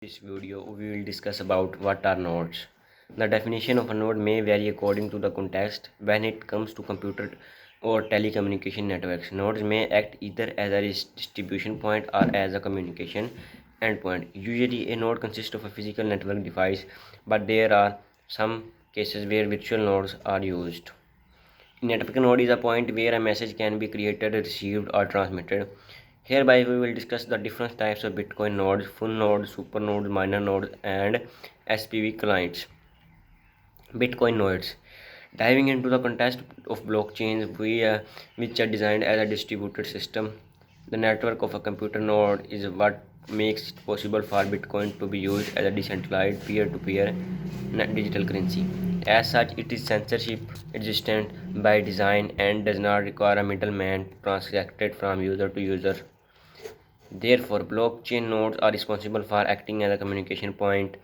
This video we will discuss about what are nodes. The definition of a node may vary according to the context. When it comes to computer or telecommunication networks, nodes may act either as a distribution point or as a communication endpoint. Usually a node consists of a physical network device, but there are some cases where virtual nodes are used. A network node is a point where a message can be created, received, or transmitted. Hereby, we will discuss the different types of Bitcoin nodes, full nodes, super nodes, minor nodes, and SPV clients. Bitcoin nodes. Diving into the context of blockchains, which are designed as a distributed system, the network of a computer node is what makes it possible for Bitcoin to be used as a decentralized peer-to-peer digital currency. As such, it is censorship resistant by design and does not require a middleman to transact it from user to user. Therefore, blockchain nodes are responsible for acting as a communication point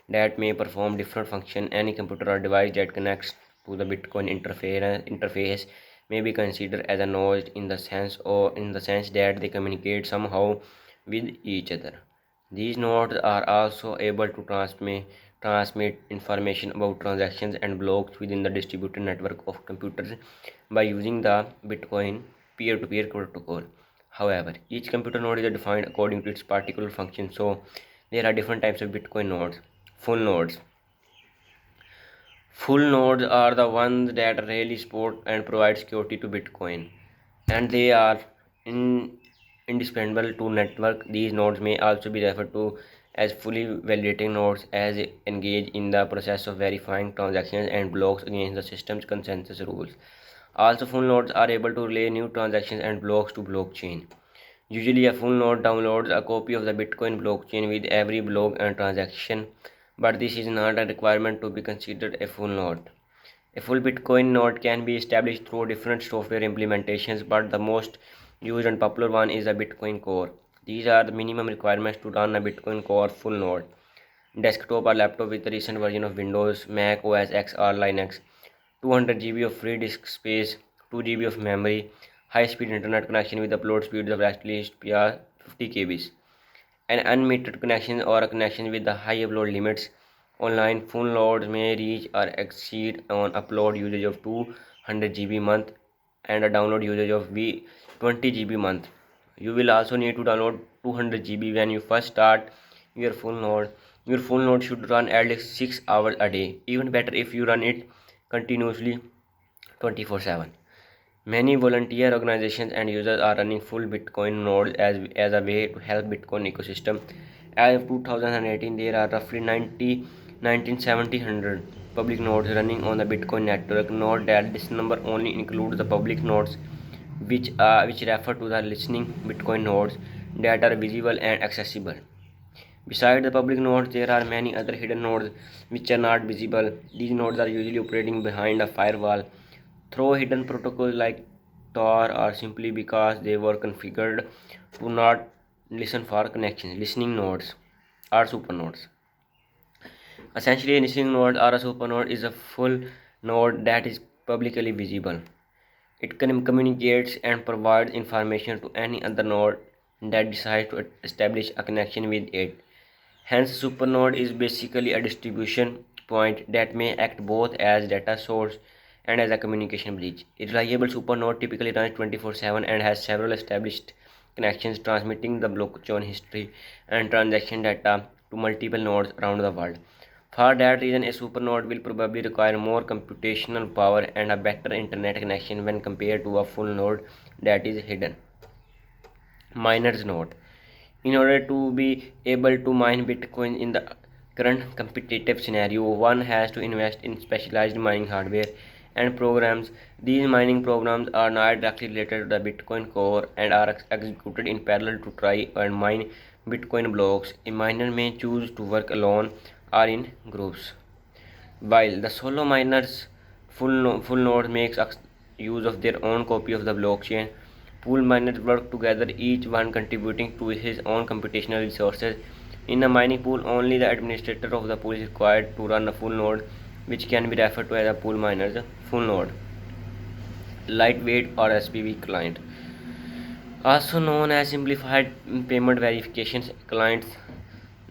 that may perform different functions. Any computer or device that connects to the Bitcoin interface may be considered as a node in the sense that they communicate somehow with each other. These nodes are also able to transmit information about transactions and blocks within the distributed network of computers by using the Bitcoin peer-to-peer protocol. However, each computer node is defined according to its particular function, so there are different types of Bitcoin nodes. Full nodes. Full nodes are the ones that really support and provide security to Bitcoin, and they are indispensable to network. These nodes may also be referred to as fully validating nodes as they engage in the process of verifying transactions and blocks against the system's consensus rules. Also, full nodes are able to relay new transactions and blocks to blockchain. Usually, a full node downloads a copy of the Bitcoin blockchain with every block and transaction, but this is not a requirement to be considered a full node. A full Bitcoin node can be established through different software implementations, but the most used and popular one is a Bitcoin Core. These are the minimum requirements to run a Bitcoin Core full node. Desktop or laptop with the recent version of Windows, Mac OS X or Linux. 200 GB of free disk space, 2 GB of memory, high-speed internet connection with upload speeds of at least 50 kbs, an unmetered connection or a connection with the high upload limits. Online full loads may reach or exceed on upload usage of 200 GB month and a download usage of 20 GB month. You will also need to download 200 GB when you first start your full node. Your full node should run at least 6 hours a day. Even better if you run it continuously 24/7. Many volunteer organizations and users are running full Bitcoin nodes as a way to help Bitcoin ecosystem. As of 2018, there are roughly 100 public nodes running on the Bitcoin network. Note that this number only includes the public nodes, which refer to the listening Bitcoin nodes that are visible and accessible. Besides the public nodes, there are many other hidden nodes which are not visible. These nodes are usually operating behind a firewall through hidden protocols like Tor, or simply because they were configured to not listen for connections. Listening nodes are supernodes. Essentially, a listening node or a supernode is a full node that is publicly visible. It can communicates and provides information to any other node that decides to establish a connection with it. Hence, supernode is basically a distribution point that may act both as data source and as a communication bridge. A reliable supernode typically runs 24/7 and has several established connections transmitting the blockchain history and transaction data to multiple nodes around the world. For that reason, a supernode will probably require more computational power and a better internet connection when compared to a full node that is hidden. Miner's node. In order to be able to mine Bitcoin in the current competitive scenario, one has to invest in specialized mining hardware and programs. These mining programs are not directly related to the Bitcoin core and are executed in parallel to try and mine Bitcoin blocks. A miner may choose to work alone or in groups, while the solo miners full node makes use of their own copy of the blockchain. Pool miners work together, each one contributing to his own computational resources. In a mining pool, only the administrator of the pool is required to run a full node, which can be referred to as a pool miner's full node. Lightweight or SPV client, also known as simplified payment verifications clients.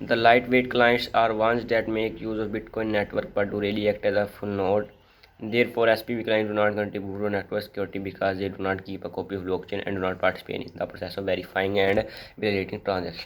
The lightweight clients are ones that make use of Bitcoin network but do really act as a full node. Therefore, SPV clients do not contribute to network security because they do not keep a copy of blockchain and do not participate in the process of verifying and validating transactions.